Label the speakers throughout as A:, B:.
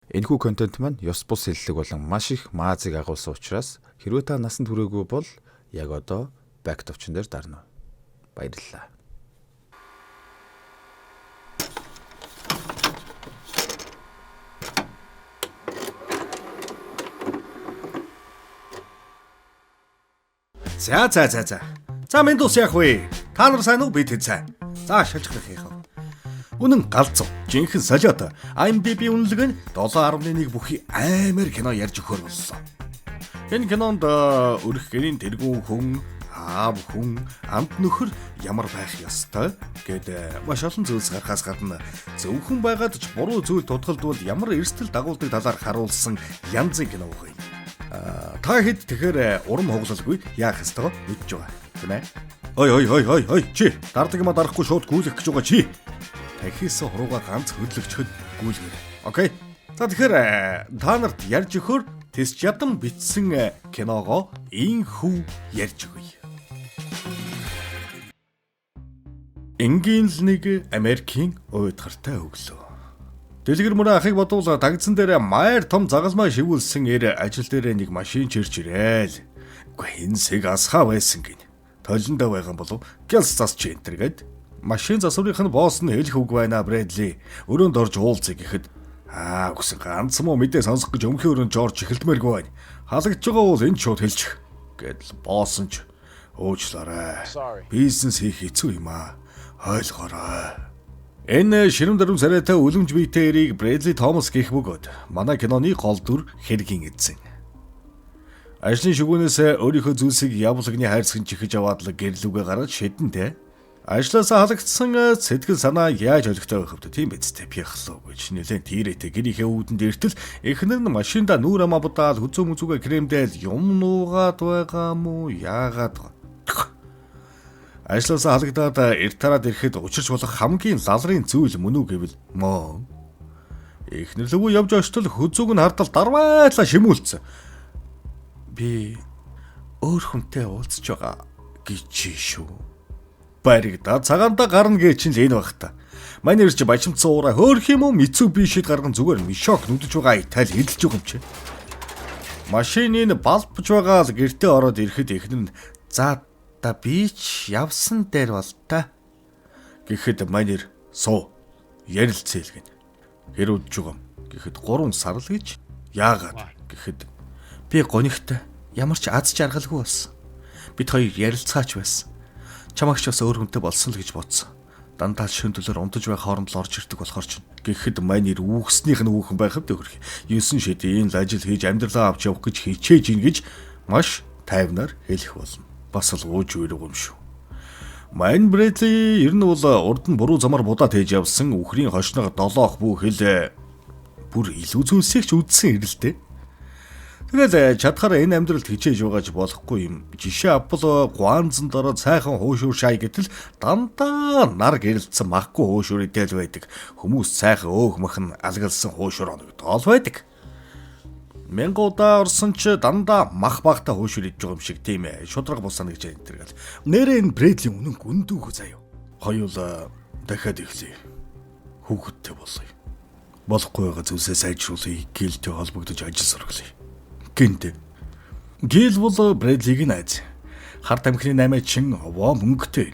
A: Энэхүү контент маань ёс бус хэллэг болон маш их маазыг агуулсан учраас хэрвээ та насанд хүрээгүй бол яг одоо back товчон дээр дарна. Баярлалаа.
B: За минь дус яах вэ? Та нар сайн уу? Би тэд сайн. За шалжих яах вэ? Үнэн галзуу. Жинхэнэ солиот. IMDb үнэлэг нь 7.1 бүхий амар кино ярьж өгөхөр болсон. Энэ кинонд өрх гэрийн тэргүүн хүн, аав хүн, амт нөхөр ямар байх ёстой гэдэг маш олон зүйлс гарахаас гадна зөвхөн байгаад ч буруу зүйл тутгалдвал ямар эрсдэл дагуулдаг талаар харуулсан янзын кино байна. Та хэд тэгэхээр урам хоглолгүй яах ёстой мэдж байгаа тийм ээ. Ой чи дардаг юм дарахгүй шууд гүйлэх гэж байгаа чи. Тахисан хурууга ганц хөдлөгчөд гүйлгэр. Окей. За тэгэхээр та нарт ярьж өгөхөр тэс ядан битсэн киногоо инхүү ярьж өгье. Энгийн л нэг Америкийн уйдгартай өглөө. Дэлгэр мөрөө ахыг бодвол дагдсан дээр маяр том загалмай шивүүлсэн ажил дээр нэг машин чирч ирээл. Үгүй энэ сэг асхаа байсан гин. Толондоо байгаа болов гялс засч энтергээд машин засварынх нь босс нь хэлэх үг байна Брэдли. Өрөөнд орж уулзъя гэхэд үгүй ганц муу мэдээ сонсох гэж өмхийн өрөөнд Жорж эхэлдмээргүй байна. Халагдж байгаа бол энэ шууд хэлчих гэдэл босс нь ч уучлаарай. Бизнес хийх хэцүү юм аа. Ойлгоорой. Энэ ширүүн даруй царайтай үлэмж биетэй эрийг Брэдли Томас гэх бөгөөд манай киноны гол дүр хэргийн эзэн. Ажлын шүгүүнээс өөрийнхөө зүйлсийг явуулагны хайрцагт чихэж аваад л гэрлүүгээ гаргаж шидэнтэй. Ажлаасаа халагдсан сэтгэл санаа яаж олигтой байх вэ? Тийм биз дээ. Пяхлуу гэж нэлээд тийрээтэй гэрийнхээ үүдэнд эртэл эхнэр нь машинда нүүр амаа будаал хүзүү мүзүүгээ кремдэл юм нуугаад байгаа мó яагаад ажлаасаа халагдаад эртараад ирэхэд учирч болох хамгийн лалрын зүйл мөн үү гэвэл мөө. Эхнэр лөвөө явж очтол хүзүүг нь хардал дарвайлаа шимүүлсэн. Би өөр хүнтэй уулзж байгаа гэж шүү. Баригда цагаанда гарна гэж чинь л энэ баг та. Манай ирж бачимцсан уура хөөх юм уу Mitsubishi-д гарган зүгээр мишок нүдэж байгаа Итали хэлж байгаа юм чи. Машины балбж байгаа л гэртээ ороод ирэхэд эхнэр нь за да би ч явсан дээр бол та гэхэд манер суу ярилцээл гин. Хэрүүдж байгаа юм гэхэд 3 сар л гэж яагаад гэхэд би гонигтай ямар ч аз жаргалгүй болсон. Бид хоёр ярилцаач байсан. Чамагч бас өөр хүнтэй болсон л гэж бодсон. Дандаа шөндөлөөр унтаж байх хооронд л орж ирдэг болохоор ч гэхэд манер үүхснийх нь үүхэн байх хэвдэ хөрх. 9 шидийн л ажил хийж амьдралаа авч явах гэж хичээж ийн гэж маш тайвнаар хэлэх болно. Бас л ууж үйрэг юм шүү. Майн Брэдли ер нь бол урд нь буруу замаар будаад хийж явсан үхрийн хошног долоох бүхэл бүр илүү зүйлсийг ч үдсэн ирэлтэй. Тэгэл чадхаар энэ амьдралд хичээж байгааж болохгүй юм. Жишээ авбал гуанзан дороо сайхан хуушуур шай гэтэл дандаа нар гэрэлтсэн махгүй хуушуур идэл байдаг. Хүмүүс сайхан өөх мах нь алгалсан хуушуур оногдол байдаг. Мянгуудаа орсон ч дандаа мах багтаа хуушуур идж байгаа юм шиг тийм ээ. Шудраг бусана гэж энтэргээл. Нэрээ энэ Брэдлийн үнэн гүндүүх заяа. Хоёул дахиад эхлэе. Хүүхэдтэй болъё. Болохгүй байгаа зүйлсээ сайжруулъя. Гэлтэй холбогдож ажил сургалъя. Гинт. Гэл бол Брэдлигийн найз. Харт амхны 8 чин овоо мөнгөтэй.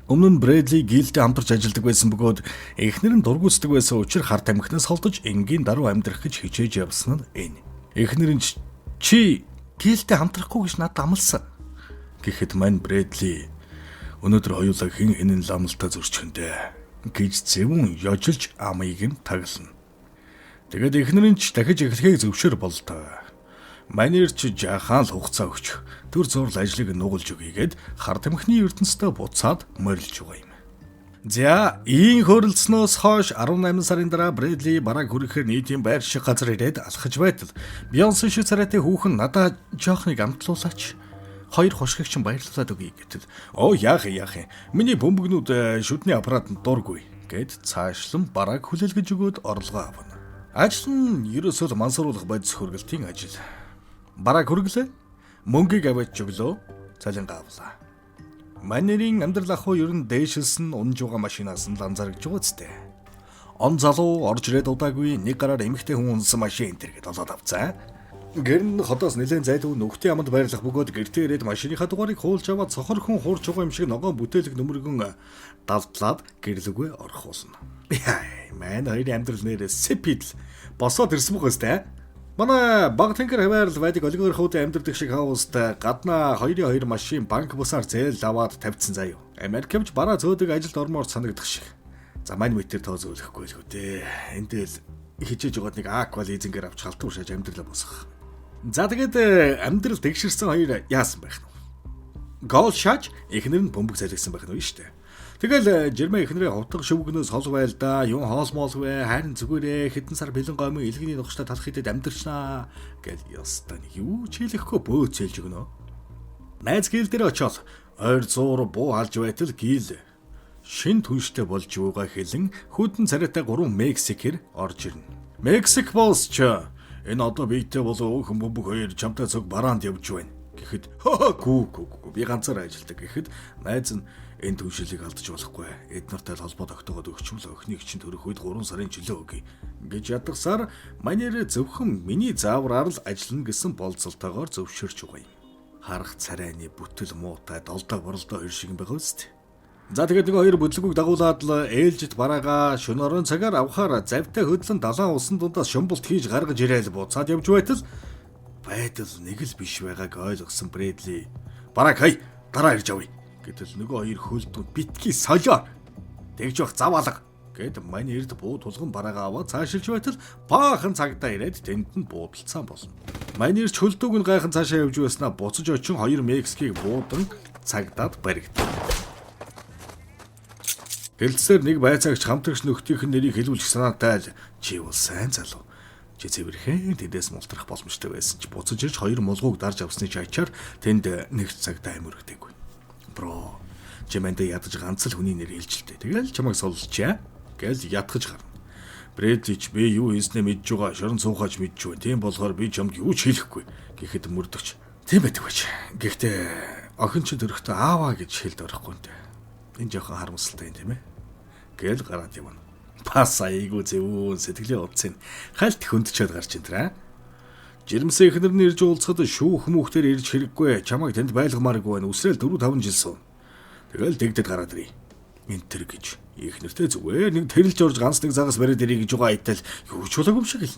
B: Өмнө нь Брэдли Гилтэй хамтарч ажилладаг байсан бөгөөд эхнэр нь дургуутдаг байсан учраас харт амхнаас холдож энгийн даруй амьдрах гэж хичээж явсан нь энэ. Эхнэр нь чи Гилтэй хамтрахгүй гэж надад амласан. Гэхэд мань Брэдли өнөөдөр хоёулаа хэн хинэн ламлалтаа зөрчихөндөө гэж зөвөн ёжилж амыг нь таглана. Тэгээд эхнэр нь ч дахиж эхлэхийг зөвшөөр боллоо. Манер ч жаахан л хугацаа өгч төр зурл ажлыг нугалж өгье гэд харт амхны ертөнцтэй буцаад морилж байгаа юм. За, ийм хөрөлдснөөс хойш 18 сарын дараа Брэдли бараг хүрэхээр нийтийн байр шиг газар ирээд алхаж байтал Бейонсе шиг царайтай хүүхэн надад жоохныг амтлуулаач. 2 хошигч баярлуулад өгье гэтэл яах юм. Миний бөмбөгнүүд шүдний аппаратанд дургүй гэд цаашлан бараг хүлээлгэж өгөөд орлогоо авна. Ажил нь ерөөсөө мансууруулах бодис хөргөлтийн ажил. Бараг хөрглөө. Мөнгийг аваач өглөө. Цалингаа авлаа. Манерийн амьдрал ах уу ер нь дээшилсэн унж байгаа машинаас нь ланзаргаж байгаа зү. Он залуу орж ирээд удаагүй нэг гараар эмэгтэй хүн унсан машин энэ гээд олоод авцаа. Гэр нь хотоос нэлээд зайлгүй нүхтийн аманд байрлах бөгөөд гэртээ ирээд машиныхаа дугаарыг хуулж аваад цохор хүн хуурч байгаа юм шиг ногоон бүтээлэг нөмөргөн далдлаад гэрлүгэ орхуулна. Яа, маань хоёрын амьдрал нэрээ сэпидл босоод ирсэн бүх өстэй. Манай баг тэнгэр хаваарл байдаг олигоорхуудын амьдардаг шиг хауст гаднаа 2-2 машин банк бусаар зээл аваад тавьчихсан заяа. Америкч бараа зөөдөг ажилд ормоор санагдах шиг. За мань метр тоо зөөлөхгүй л үү дээ. Энд л хичээж байгаад нэг аква лизингээр авч халтур шааж амьдралаа босгох. За тэгээд амьдрал тэгшэрсэн хоёр яасан байх нь. Гол шааж эхнэр нь бөмбөг залгсан байх нь шүү дээ. Тэгэл жирмэ эхнэрээ ховтго шивгнөөс хол байл да, юун хоос моолгүй, харин зүгээрээ хэдэн сар бэлэн гомын илгэний нухштай талах хэдэд амьдэрчнаа гэл ёстой нэг юу ч хэлэхгүй бөөцөлж өгнө. Найз гэл дээр очоод ойр зуур буу алж байтал гил шин түнштэй болж байгаа хэлэн хүдэн царайтай 3 Мексикэр орж ирнэ. Мексик болсч энэ одоо биетэй болоо өхөн бөмбөг хоёр чамтай цог бараанд явж байна гэхэд гүү би ганцаараа ажилдаг гэхэд найз нь энэ түншлийг алдаж болохгүй. Эд нартай холбоо тогтоогод өгчмөл охиныг чинь төрөх үед 3 сарын жилөө өгье гэж ядгасаар манер зөвхөн миний заавраар л ажиллана гэсэн болцолтойгоор зөвшөөрч байгаа юм. Харах царайны бүтэл муутай долдоо боролдоо хоёр шиг байгаа үст. За тэгээд нэг хоёр бүдлгүүг дагуулад л ээлжид бараага шөнө орон цагаар авахаар завтай хөдлөн далайн усан дундаас шумбалт хийж гаргаж ирээл буцаад явж байтал нэг л биш байгааг ойлгосон Брэдли. Бараг хай дараа ирж авъя. Гэтэл нөгөө хоёр хөлдөө битгий солио. Тэгж явах заваалга гэд мань эрд буу тулган бараагаа аваад цаашилж байтал баахан цагтаа ирээд тэнд нь буудалцсан болно. Мань эрд хөлдөөг нь гайхан цаашаа явж байснаа буцаж очин 2 Мексикийг буудан цагдаад баригдав. Гэлцээр нэг байцаагч хамтрагч нөхдийнх нь нэрийг хэлүүлэх санаатай л чи бол сайн залуу. Чи цэвэрхэн тэндээс мултрах боломжтой байсан ч буцаж ирж 2 мулгууг дарж авсны чачаар тэнд нэг цагтаа амиргдээгүй. Бро, чимэндэ ядаж ганц л хүний нэр хэлжилтэй. Тэгэл чамайг солилцчаа гэж ятгаж гарна. Брэдич би юу хийснэ мэдж байгаа, шорон цуухаж мэдж байна. Тийм болохоор би чамд юу ч хэлэхгүй гэхэд мөрдөгч. Тийм байдаг байж. Гэхдээ охин ч төрөхдөө ааваа гэж хэлд орохгүй нэ. Энэ жоохон харамсалтай юм тийм ээ. Гэл гараад явна. Бас айгу зөвүүн сэтгэлийн утсын хальт хөндчөөд гарч энэ. Жирэмсэн эхнэр нь ирж уулзахад шүүх хүмүүхтэр ирж хэрэггүй. Чамайг тэнд байлгамааргүй байна. Үсрээл 4-5 жил суун. Тэгэл дэгдэд гараад ирээ. Энтэр гэж эхнэртэй зүгээр нэг тэрэлж орж ганц нэг загас бариад ирээ гэж байгаа айтал юу ч болоогүй юм шиг л.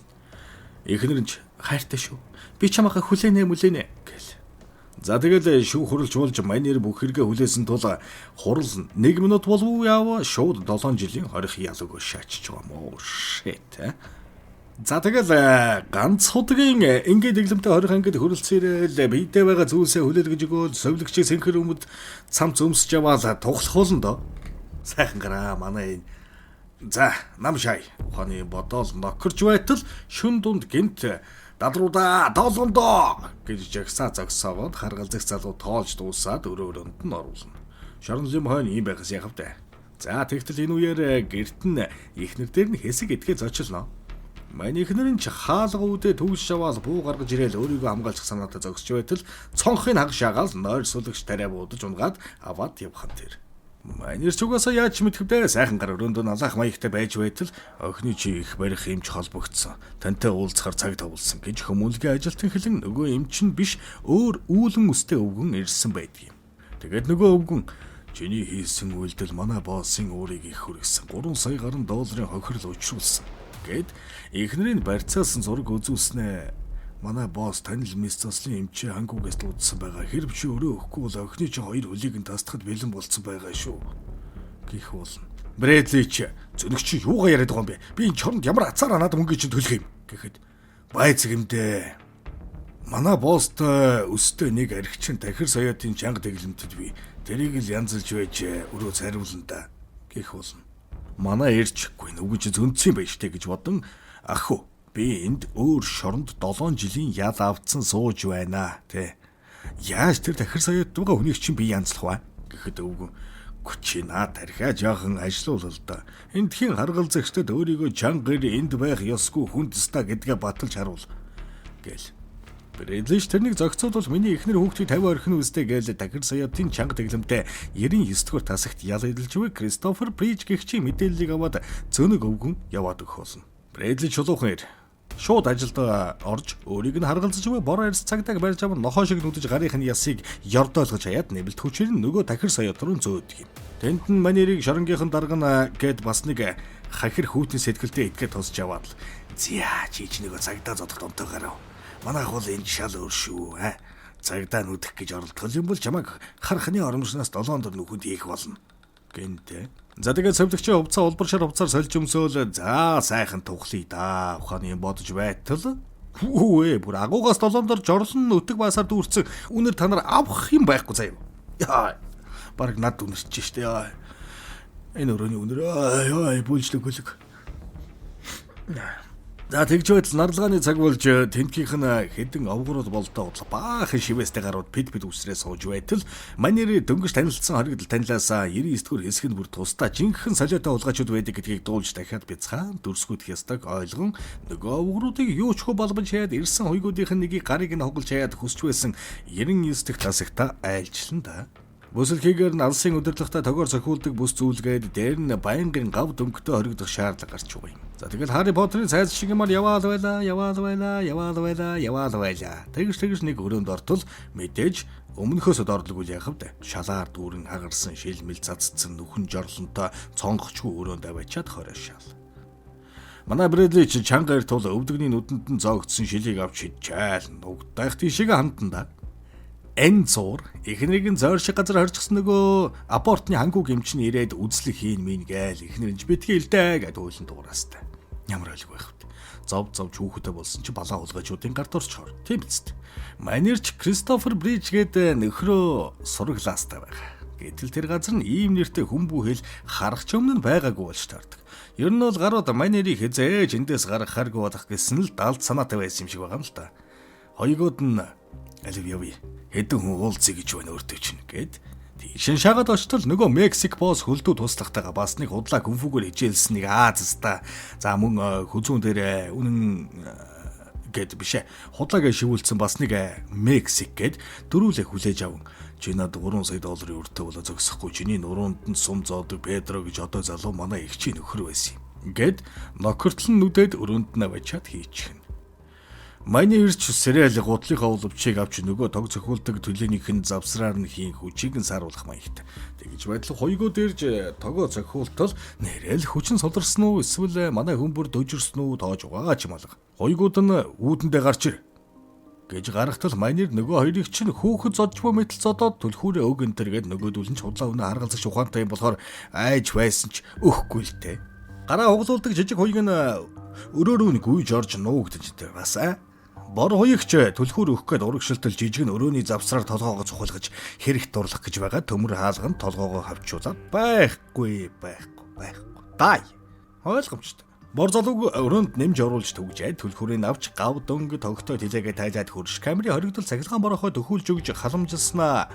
B: Эхнэр нь хайртай шүү. Би чамайг хүлээнэ мүлээнэ гэл. За тэгэл шүүх хурлж болж манер бүх хэрэгэ хүлээсэн тул хурал 1 минут болов яав шууд 7 жилийн хорих ялууг шаачж байгаа мó shit. За тэгэл ганц удгийн ингээд дэглэмтэй хорих ангид хөрөлцөн ирээл биедээ байгаа зүйлсээ хүлээлгэж өгөөл совлогчийг сэнхэр өмд цамц өмсөж яваал тухлахуулна доо. Сайхан гараа манай энэ. За нам шай ухааны бодоол нокорч байтал шүн дунд гинт дадруудаа доолгондоо гэж жагсаа зогсоогоод харгалзах залуу тоолж дуусаад өрөөнд нь оруулна. Шоронлын хойно юм байгаас яхавтай. За тэгтэл энэ үеэр гэрт нь ихнэр дээр нь хэсэг этгээ зочлно. Манай ихнэр нь ч хаалга үдэ төгс шаваал буу гаргаж ирээл өөрийгөө хамгаалчих санаатай зогсож байтал цонхыг хаг шагаал нойр сүлгч тариа буудаж унгаад аваад явхан тэр. Манер ч угаасаа яаж мэдхэвдээ сайхан гар өрөөндөө алаах маягтай байж байтал охины чи их барих юмч холбогдсон. Тантай уулзахаар цаг тавуулсан гэж хүмүүлгийн ажилтан хэлэн нөгөө эмч нь биш өөр үүлэн үстэй өвгөн ирсэн байдгийг. Тэгээд нөгөө өвгөн чиний хийсэн үйлдэл манай боссын өөрийг их хүргэсэн 3 сая гаруй долларын хохирол учруулсан гэд эхнэрийн барьцаасан зураг үзүүлснэ. Манай босс танил мисцослын эмчээ хангуугаас дуудсан байгаа. Хэрв чи өрөө өгөхгүй бол охины чи 2 хөлийг нь тасдахад бэлэн болцсон байгаа шүү. Гэх болно. Брэдли чи зөнөх чи юугаа яриад байгаа юм бэ? Би энэ чоронд ямар ацаараа надад мөнгө чинь төлөх юм гэхэд байцэг юмдээ. Манай босст өстэй нэг архичин тахир соёотын чанга дэглэмтэд би тэрийг л янзлж байж өрөө цариулна да гэх болно. Манай ирчгүй нүгэж зөнцсөн байж тээ гэж бодон ах уу би энд өөр шоронд 7 жилийн ял авцсан сууж байна тий. Яаж тэр тахир соёот байгаа хүнийг чинь би янзлах вэ гэхэд өвгөн Күчина тархиа жоохон ажиллаул л да. Эндхийн харгалзагчдад өөрийгөө чангэр энд байх ёсгүй хүндста гэдгээ баталж харуул гэл. Брэдлиш тэрнийг зохицуулбал миний эхнэр хүүхдийг 50 орхин үстэй гээл Дахир Саяатын чанга тэглэмтэй 99 дугаар тасагт ял эдэлж буй Кристофер Бриж гэгчийн мэдээллийг аваад зөнийг өвгөн яваад өгөх болно. Брэдлиш чулуухан ир шууд ажилд орж өөрийг нь харгалзаж буй бороо ирс цагтааг барьж аван нохоо шиг нүдэж гарынх нь ясыг ёрдоолгож хаяад нэмэлт хүчээр нөгөө Дахир Саяат руу зөөдөг юм. Тэнд нь манерийг шоронгийнхан дарга гэд бас нэг хахир хүүтний сэтгэлдээ итгээд тусч яваад л зя чи нөгөө цагдаа зодох донтой гарав. Манайх бол энэ шал өөр шүү. Цагдаа нүдэх гэж оролдох юм бол чамайг харахны оромжноос 7 дор нүхэнд хийх болно. Гэнтэй. За тэгээд совдөгчийн хувцас улбар шар хувцаар сольж өмсөөл за сайхан тухлая да. Ухааны бодож байтал. Хүүээ бүр агуугаас 7 дор жорлон өтөг басаар дүүрсэн. Үнэр та нар авах юм байхгүй заяа. Яа. Бараг над үнэрч штэ яа. Энэ өрөөний үнэр яа бүлжлэг хөлөг. За тэгж байтал нарлагааны цаг болж тентгийнх нь хэдэн овгорол болдоо баахан шивэстэй гарууд пид үсрээ сууж байтал манер дөнгөж танилцсан хоригдл танилаасаа 99 дугаар хэсэг нь бүр тусдаа жинхэнэ солиотой улгаачуд байдаг гэдгийг дуулж дахиад бяцхан дүрсгүйдэх ёстойг ойлгон нөгөө овгоруудыг юу ч хөө болгож хаяад ирсэн хуйгуудынх нь нэгийг гарыг нь хоглож хаяад хүсч байсан 99 дахь тасагта айлчлан да. Бүсэлхийгээр нь алсын удирдлагатай тогоор цохиулдаг бүс зүйлгээд дээр нь байнгын гав дөнгөтэй хоригдох шаардлага гарч байгаа юм. За тэгэл Харри Поттерын цайз шиг юмар яваад байла. Тэгж нэг өрөөнд ортол мэдээж өмнөхөөс дордлог үл яхав да. Шалаар дүүрэн хагарсан шилмэл цацдсан нүхэн жорлонтой цонгочгүй өрөөнд аваачаад хороо шал. Манай Брэдли чи чангаар тул өвдөгний нүдэнд нь зоогдсон шилийг авч хидчаал нугдах тийшээ хандсан да. Энэ зур эхнэрийг нь зойр шиг газар хорчихсан нөгөө апортны хангуу гэмчин ирээд үзлэг хийн мин гээл эхнэр нь битгий илдэ гэд уйлан дуурастай. Ямар ойлг байх вэ? Зов хүүхэдтэй болсон чи балаа улгачуудын гард орчхоор. Тийм биз дээ. Манерч Кристофер Бриж гээд нөхрөө сураглаастай байгаа. Гэтэл тэр газар нь ийм нэртэй хүмүүхэл харах ч өмнө байгаагүй болж таардаг. Ер нь бол гарууд манерийг хязээж эндээс гарах харгүй болох гэсэн л далд санаатай байсан юм шиг байгаа юм л да. Хоёгууд нь алив явъя. Хэдэн хүн уулзъя гэж байна өөртөө чинь гээд тийшэн шагаад очтол нөгөө Мексик босс хөлдөө туслахтайгаа бас нэг худлаа күнфүүгээр хичээлсэн нэг Азста за мөн хүзүүн дээр үнэн гэд бишээ худлаагаа шивүүлсэн бас нэг Мексик гээд дөрүүлээ хүлээж аван чи над 3 сая долларын өртөө болоо зогсохгүй чиний нуруунд нь сум зоодог Педро гэж одоо залуу манай эгчийн нөхөр байсан юм гээд нохортлон нүдэд өрөөнд нь аваачаад хийчихнэ. Манай ирч сериал гутлынхаа улвчийг авч нөгөө тог цохиулдаг төлөөнийх нь завсраар нь хийн хүчийг нь сааруулах маягт. Тэгж байтал хоёгоо дээрж тогоо цохиултал нэрэл хүчин суларсан уу эсвэл манай хүмүүр дөжөрсөн үү тоож байгаа ч юм алга. Хоёгууд нь үүдэндээ гарч ир гэж гаргахтал манер нөгөө хоёрыг чинь хөөхөд зодчмоо мэтэл зодоод түлхүүрээ өг энэ төргээд нөгөөдүүл нь чудлаа өнө харгалзах ухаантай юм болохоор айж байсан ч өхгүй л те. Гараа хуглуулдаг жижиг хоёг нь өрөөрөө нь гүйж орж нуугдж дээ бас бор хуйгч түлхүүр өгөх гээд урагшилтал жижиг нь өрөөний завсраар толгоогоо цухалгаж хэрэг дурлах гэж байгаа төмөр хаалганд толгоогоо хавчуулаад байхгүй. Дай. Ойлгомжтой. Бор залууг өрөөнд нэмж оруулж төгжээд түлхүүрийг авч гав дөнгө тогтоо тэлээгээ тайлаад хөрш камерын хоригдол цахилгаан борохоо төхүүлж өгж халамжилснаа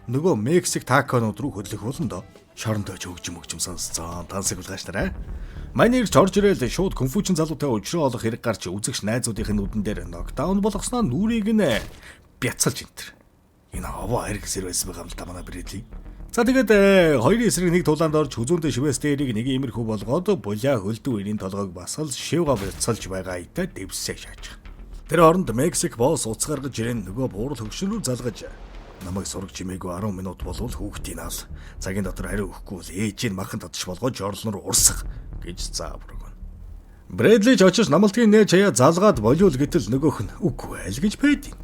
B: нөгөө Мексик таконууд руу хөдлөх болно доо. Шорондоо ч хөгжим сонсцоо тансаг булгааштай. Манер Жорж ирэл шууд конфучин залуутай уулзраа олох хэрэг гарч үзэгч найзуудын нүдэн дээр нокдаун болгосноо нүрийг нь бяцалж энтер. Энэ овоо хэрэг зэрэг байсан байгаа юм л та манай Брэдли. За тэгээд хоёрын эсрэг нэг тулаанд орж хүзүүнтэй шивэс дээрийг нэг иймэрхүү болгоод булаа хөлдөө ирийн толгойг басал шивга бяцалж байгаа итэ дэвсээ шаачих. Тэр оронд Мексик босс уц гаргаж ирэн нөгөө буурал хөгшрөө залгаж намайг сураг чимээгүй 10 минут болвол хүүхдийн аал цагийн дотор хариу өгөхгүй бол ээжийн махан татж болгож орлон руу урсах гэж заавраг. Брэдли ч очиж намалтгийн нээж хаяа залгаад болиул гэтэл нөгөөх нь үгүй айл гэж байдیں۔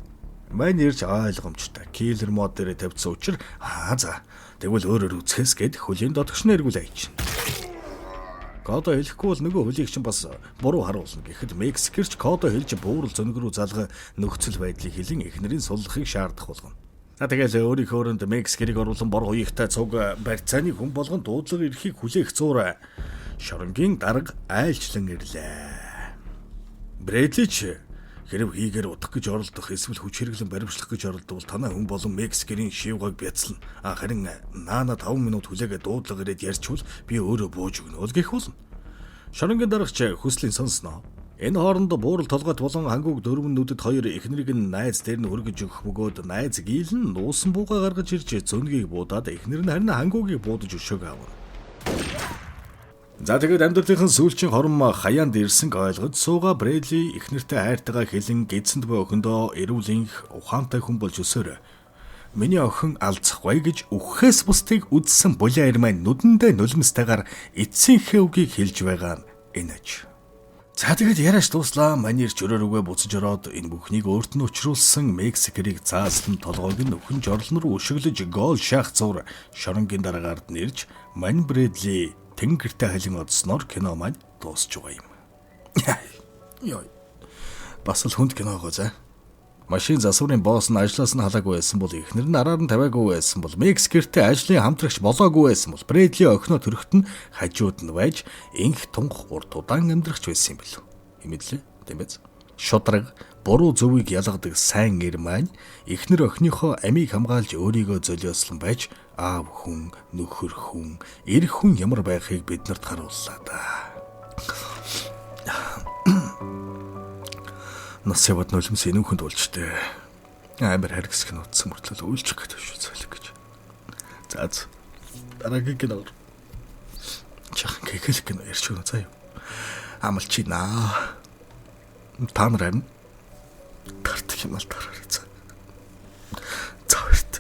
B: Манерч ойлгомжтой. Киллер мод дээр тавьсан учраас за тэгвэл өөрөөр үзэхээс гээд хөлийн дотгош нэргүүл айч. Кодо хэлэхгүй бол нөгөө хөлийг чинь бас буруу харуулна гэхэд Мексикэрч кодо хэлж буурал зөнгө рүү залга нөхцөл байдлыг хэлэн эхнэрийн суллахыг шаардах болгоно. За тэгэл өөрийнхөө өрөөнд Мексикэрийг оруулан бор хуйгтай цуг барьцааны хүн болгон дуудлага эрхийг хүлээх зуур шоронгийн дарга айлчлан ирлээ. Брэдли ч хэрэг хийгээр удах гэж оролдох эсвэл хүч хэрэглэн баримтлах гэж оролдвол танай хүн болон Мексикэрийн шивгаг бяцлан харин наана 5 минут хүлээгээ дуудлага ирээд ярьчвал би өөрөө бууж өгнө л гэх болно. Шоронгийн даргач хүслийн сонсноо. Энэ хоорондоо буурал толгойд болон хангуг дөрвөн нүдэд хоёр эхнэрийг нь найз дээр нь хүргэж өгөх бөгөөд найз гийлэн нуусан бууга гаргаж ирж зөнгийг буудаад эхнэр нь харин хангуугийг буудаж өшөөг авна. За тэгээд амьдралынхан сүүлчийн хором хаяанд ирсэнг ойлгож сууга Брэдли эхнэртэй хайртайгаа хэлэн гидсэнд буй охиндоо эрүүлэнх ухаантай хүн болж өсөөрэй. Миний охин алцахгүй гэж үхээс бусдыг үдсэн булиар маань нүдэндээ нулимстайгаар эцсийнхээ үгийг хэлж байгаа нь энэж. За тэгээд яриаш дууслаа. Манер чөрөөрөөгөө буцаж ороод энэ бүхнийг өөрт нь учруулсан Мексикэрийг заасан толгойг нь өхөн жорлон руу өшөглөж гол шах зур шоронгийн дараагаар нэрж Мань Брэдли тэнгэртэй халин одсноор кино маань дуусч байгаа юм. Яа. Бас л хүнд кино гоо за. Машин засварын босс нь ажлаас нь халаагүй байсан бол эхнэр нь араар нь тавиагүй байсан бол Мексикэртэй ажлын хамтрагч болоогүй байсан бол Брэдли охиноо төрөхт нь хажууд нь байж инх тунх урт удаан амьдрахч байсан юм билүү. Хэмэдлээ тийм биз? Шудраг буруу зөвийг ялгадаг сайн эр маань эхнэр охиныхоо амийг хамгаалж өөрийгөө золиослон байж аав хүн, нөхөр хүн, эр хүн ямар байхыг биднэрт харууллаа да. Нас яваад нулимс энүүхэнд уулчтэй. Амар харгас гин утсан мөртлөө үйлчих гэдэг шүү зөөлөг гэж. За дараагийн кино. Чахан кекэл кино ярьж өгнө заяа. Амалчина. Та нар харин тартх юм ал тараарай. За. За баярт.